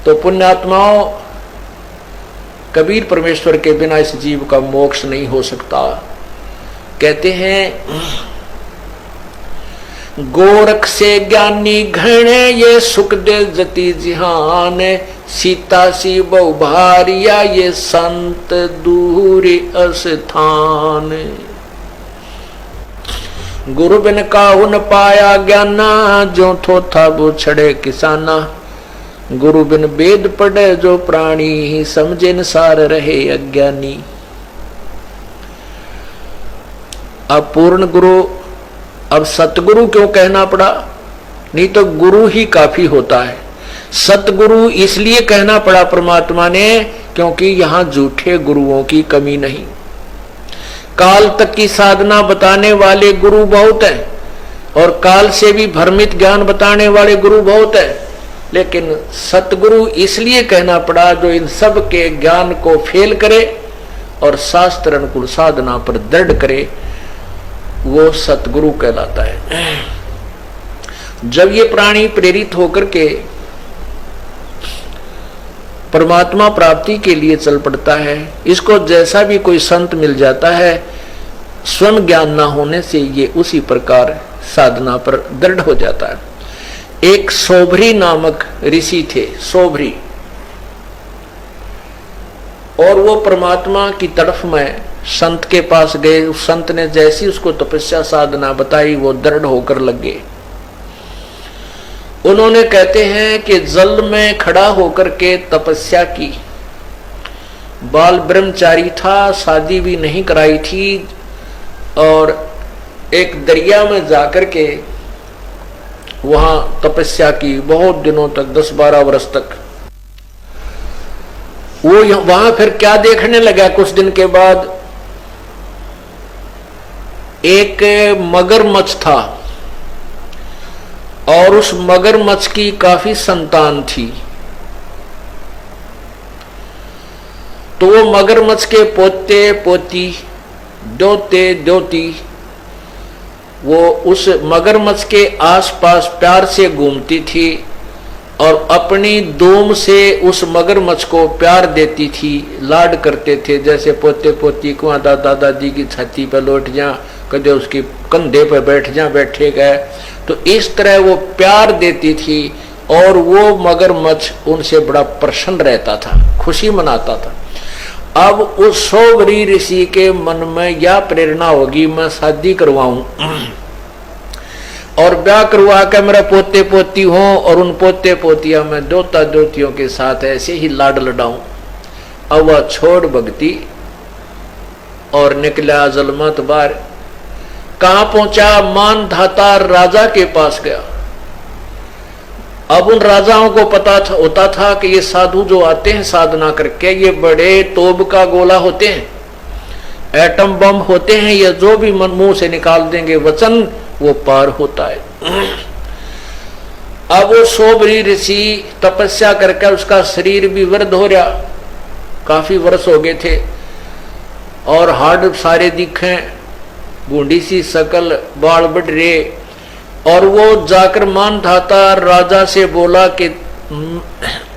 तो पुण्यात्माओं, कबीर परमेश्वर के बिना इस जीव का मोक्ष नहीं हो सकता। कहते हैं गोरख से ज्ञानी घणे ये सुख दे जति जिहान, सीता सी बहु भारिया ये संत दूरी अस्थान। गुरु बिन काहू न पाया ज्ञाना, जो थो था वो छड़े किसाना। गुरु बिन वेद पढ़े जो प्राणी, समझे न सार रहे अज्ञानी। अब पूर्ण गुरु, अब सतगुरु क्यों कहना पड़ा? नहीं तो गुरु ही काफी होता है। सतगुरु इसलिए कहना पड़ा परमात्मा ने क्योंकि यहां झूठे गुरुओं की कमी नहीं। काल तक की साधना बताने वाले गुरु बहुत हैं और काल से भी भ्रमित ज्ञान बताने वाले गुरु बहुत हैं, लेकिन सतगुरु इसलिए कहना पड़ा जो इन सब के ज्ञान को फेल करे और शास्त्र अनुकूल साधना पर दृढ़ करे, वो सतगुरु कहलाता है। जब ये प्राणी प्रेरित होकर के परमात्मा प्राप्ति के लिए चल पड़ता है, इसको जैसा भी कोई संत मिल जाता है, स्वयं ज्ञान ना होने से ये उसी प्रकार साधना पर दृढ़ हो जाता है। एक सोभरी नामक ऋषि थे, सोभरी, और वो परमात्मा की तरफ में संत के पास गए। उस संत ने जैसी उसको तपस्या साधना बताई, वो दृढ़ होकर लग गए। उन्होंने कहते हैं कि जल में खड़ा होकर के तपस्या की। बाल ब्रह्मचारी था, शादी भी नहीं कराई थी, और एक दरिया में जाकर के वहां तपस्या की बहुत दिनों तक, 10-12 वर्ष तक। वो वहां फिर क्या देखने लगा, कुछ दिन के बाद एक मगरमच्छ था और उस मगरमच्छ की काफी संतान थी। तो वो मगरमच्छ के पोते पोती, दोते दोती, वो उस मगरमच्छ के आसपास प्यार से घूमती थी और अपनी दूम से उस मगरमच्छ को प्यार देती थी, लाड करते थे। जैसे पोते पोती को दादा दादी की छाती पर लौट जा, कदे उसके कंधे पर बैठ जा, बैठे गए, तो इस तरह वो प्यार देती थी और वो मगरमच्छ उनसे बड़ा प्रसन्न रहता था, खुशी मनाता था। अब उस सोवरी ऋषि के मन में यह प्रेरणा होगी, मैं शादी करवाऊं और ब्याह करवा के मेरा पोते पोती हो और उन पोते पोतिया में दोता दोतियों के साथ ऐसे ही लाड लडाऊं। अब वह छोड़ भक्ति और निकला जलमत बार। कहां पहुंचा? मानधाता राजा के पास गया। अब उन राजाओं को पता होता था कि ये साधु जो आते हैं साधना करके, ये बड़े तोब का गोला होते हैं, एटम बम होते हैं, ये जो भी मन मुंह से निकाल देंगे वचन वो पार होता है। अब वो सोबरी ऋषि तपस्या करके उसका शरीर भी वृद्ध हो रहा, काफी वर्ष हो गए थे और हाड़ सारे दिखे, बूढ़ी सी शकल, बाल बढ़ रहे। और वो जाकर मानधाता राजा से बोला कि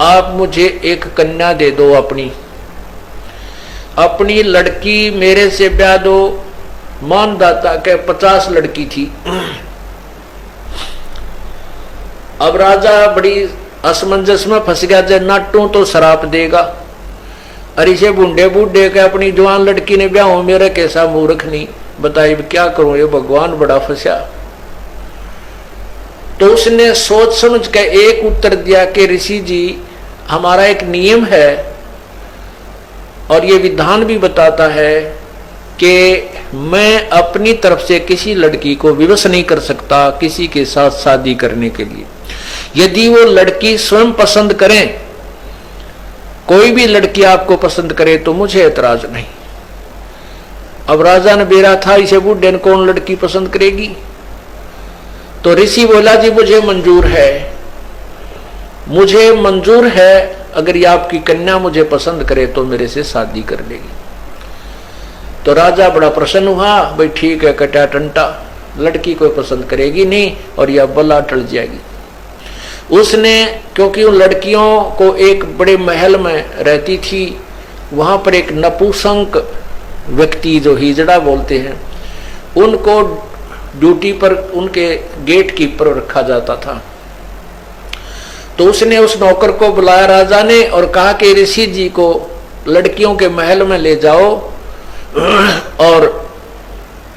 आप मुझे एक कन्या दे दो, अपनी लड़की मेरे से ब्याह दो। मानधाता के 50 लड़की थी। अब राजा बड़ी असमंजस में फंस गया, जब नाटू तो शराप देगा, अरे से बूढ़े बूढ़े के अपनी जवान लड़की ने ब्याह हो, मेरा कैसा मूर्ख नहीं, बताइए क्या करूं, ये भगवान बड़ा फंसा। तो उसने सोच समझ के एक उत्तर दिया कि ऋषि जी, हमारा एक नियम है और ये विधान भी बताता है कि मैं अपनी तरफ से किसी लड़की को विवश नहीं कर सकता किसी के साथ शादी करने के लिए। यदि वो लड़की स्वयं पसंद करें, कोई भी लड़की आपको पसंद करे तो मुझे एतराज नहीं। अब राजा ने बेरा था, इसे बूढ़े ने कौन लड़की पसंद करेगी? तो ऋषि बोला जी मुझे मंजूर है, अगर ये आपकी कन्या मुझे पसंद करे तो मेरे से शादी कर लेगी। तो राजा बड़ा प्रसन्न हुआ, भाई ठीक है, कटा टंटा, लड़की कोई पसंद करेगी नहीं और यह बला टल जाएगी। उसने, क्योंकि उन लड़कियों को एक बड़े महल में रहती थी, वहां पर एक नपुंसक व्यक्ति जो हिजड़ा बोलते हैं, उनको ड्यूटी पर उनके गेट कीपर रखा जाता था। तो उसने उस नौकर को बुलाया राजा ने और कहा कि ऋषि जी को लड़कियों के महल में ले जाओ और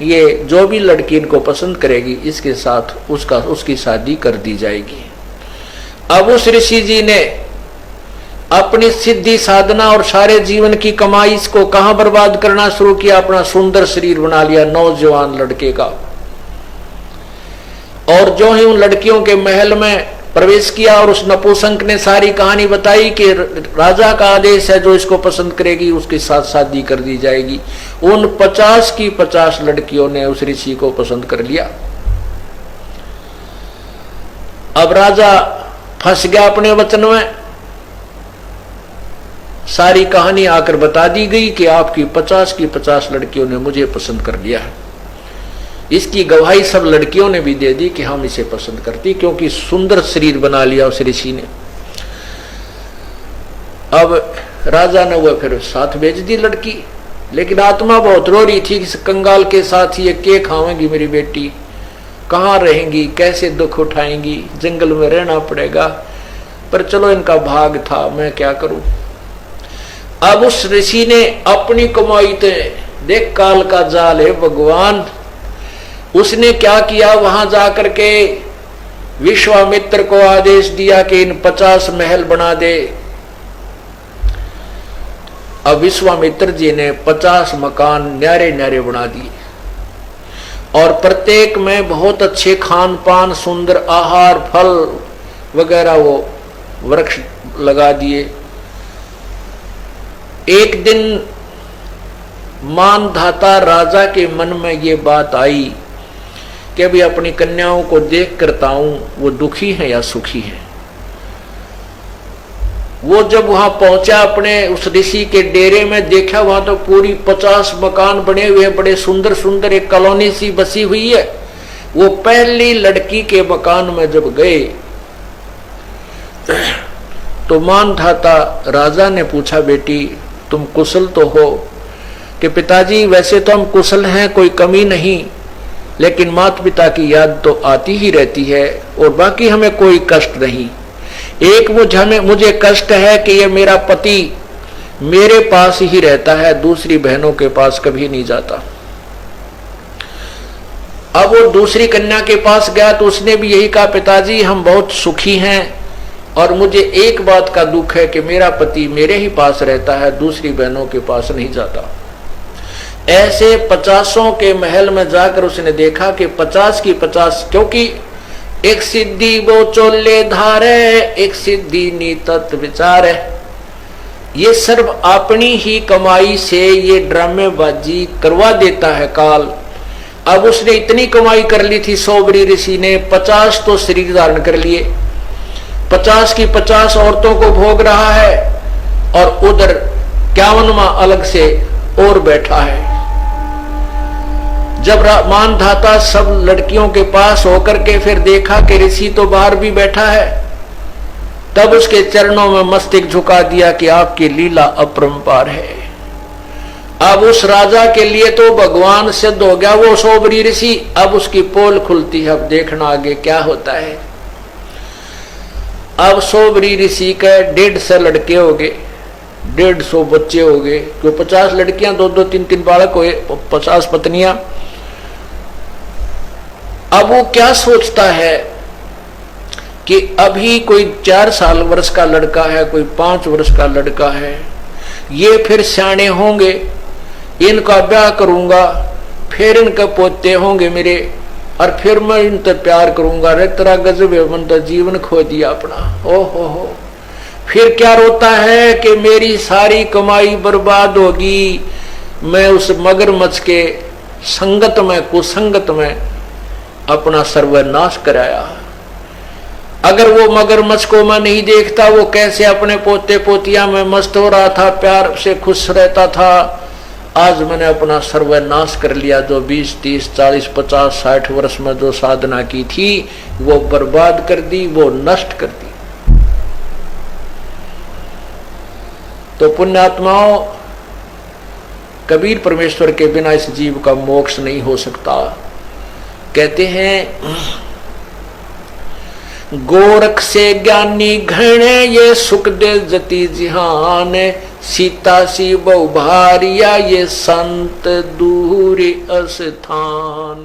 ये जो भी लड़की इनको पसंद करेगी इसके साथ उसकी शादी कर दी जाएगी। अब उस ऋषि जी ने अपनी सिद्धि साधना और सारे जीवन की कमाई इसको कहां बर्बाद करना शुरू किया, अपना सुंदर शरीर बना लिया नौजवान लड़के का। और जो ही उन लड़कियों के महल में प्रवेश किया और उस नपुंसक ने सारी कहानी बताई कि राजा का आदेश है, जो इसको पसंद करेगी उसके साथ शादी कर दी जाएगी। उन 50 की 50 लड़कियों ने उस ऋषि को पसंद कर लिया। अब राजा फंस गया अपने वचन में। सारी कहानी आकर बता दी गई कि आपकी 50 की 50 लड़कियों ने मुझे पसंद कर लिया है। इसकी गवाही सब लड़कियों ने भी दे दी कि हम इसे पसंद करती, क्योंकि सुंदर शरीर बना लिया उस ऋषि ने। अब राजा ने वो फिर साथ भेज दी लड़की, लेकिन आत्मा बहुत रो रही थी कि कंगाल के साथ ये के खावेंगी मेरी बेटी, कहाँ रहेंगी, कैसे दुख उठाएंगी, जंगल में रहना पड़ेगा। पर चलो इनका भाग था, मैं क्या करूं। अब उस ऋषि ने अपनी कमाई थे, देख काल का जाल है भगवान, उसने क्या किया, वहां जाकर के विश्वामित्र को आदेश दिया कि इन 50 महल बना दे। अब विश्वामित्र जी ने 50 मकान न्यारे न्यारे बना दिए और प्रत्येक में बहुत अच्छे खान पान, सुंदर आहार, फल वगैरह वो वृक्ष लगा दिए। एक दिन मानधाता राजा के मन में ये बात आई कि अभी अपनी कन्याओं को देख करता हूं वो दुखी है या सुखी है। वो जब वहां पहुंचा अपने उस ऋषि के डेरे में, देखा वहां तो पूरी 50 मकान बने हुए, बड़े सुंदर सुंदर, एक कॉलोनी सी बसी हुई है। वो पहली लड़की के मकान में जब गए तो मानधाता राजा ने पूछा, बेटी तुम कुशल तो हो? कि पिताजी वैसे तो हम कुशल हैं, कोई कमी नहीं, लेकिन माता पिता की याद तो आती ही रहती है और बाकी हमें कोई कष्ट नहीं। एक मुझे कष्ट है कि ये मेरा पति मेरे पास ही रहता है, दूसरी बहनों के पास कभी नहीं जाता। अब वो दूसरी कन्या के पास गया तो उसने भी यही कहा, पिताजी हम बहुत सुखी हैं और मुझे एक बात का दुख है कि मेरा पति मेरे ही पास रहता है, दूसरी बहनों के पास नहीं जाता। ऐसे 50 के महल में जाकर उसने देखा कि 50 की 50, क्योंकि एक सिद्धि वो चोले धारे, एक सिद्धि नीतत विचार है, ये सर्व अपनी ही कमाई से ये ड्रामेबाजी करवा देता है काल। अब उसने इतनी कमाई कर ली थी, सोबरी ऋषि ने 50 तो शरीर धारण कर लिए, 50 की 50 औरतों को भोग रहा है और उधर 51वां अलग से और बैठा है। जब मानधाता सब लड़कियों के पास होकर के फिर देखा कि ऋषि तो बाहर भी बैठा है, तब उसके चरणों में मस्तक झुका दिया कि आपकी लीला अपरंपार है। अब उस राजा के लिए तो भगवान सिद्ध हो गया वो सोबरी ऋषि। अब उसकी पोल खुलती है, अब देखना आगे क्या होता है। अब सोबरी ऋषि के 150 लड़के हो गए, 150 बच्चे हो गए, तो 50 लड़कियां, 2-2, 3-3 बालक हुए, 50 पत्नियां। अब वो क्या सोचता है कि अभी कोई 4 साल वर्ष का लड़का है, कोई 5 वर्ष का लड़का है, ये फिर सियाने होंगे, इनका ब्याह करूंगा, फिर इनके पोते होंगे मेरे, और फिर मैं इनसे प्यार करूंगा। रे तेरा गजब है, मन तो जीवन खो दिया अपना। ओ हो, फिर क्या रोता है कि मेरी सारी कमाई बर्बाद होगी, मैं उस मगरमच्छ के संगत में, कुसंगत में अपना सर्वनाश कराया। अगर वो मगरमच्छ को मैं नहीं देखता, वो कैसे अपने पोते पोतियां में मस्त हो रहा था, प्यार से खुश रहता था, आज मैंने अपना सर्वनाश कर लिया। जो 20, 30, 40, 50, 60 वर्ष में जो साधना की थी वो बर्बाद कर दी, वो नष्ट कर दी। तो पुण्यात्माओं, कबीर परमेश्वर के बिना इस जीव का मोक्ष नहीं हो सकता। कहते हैं गोरख से ज्ञानी घणे ये सुख दे जति जिहान, सीता सी बहु भारिया ये संत दूर अस्थान।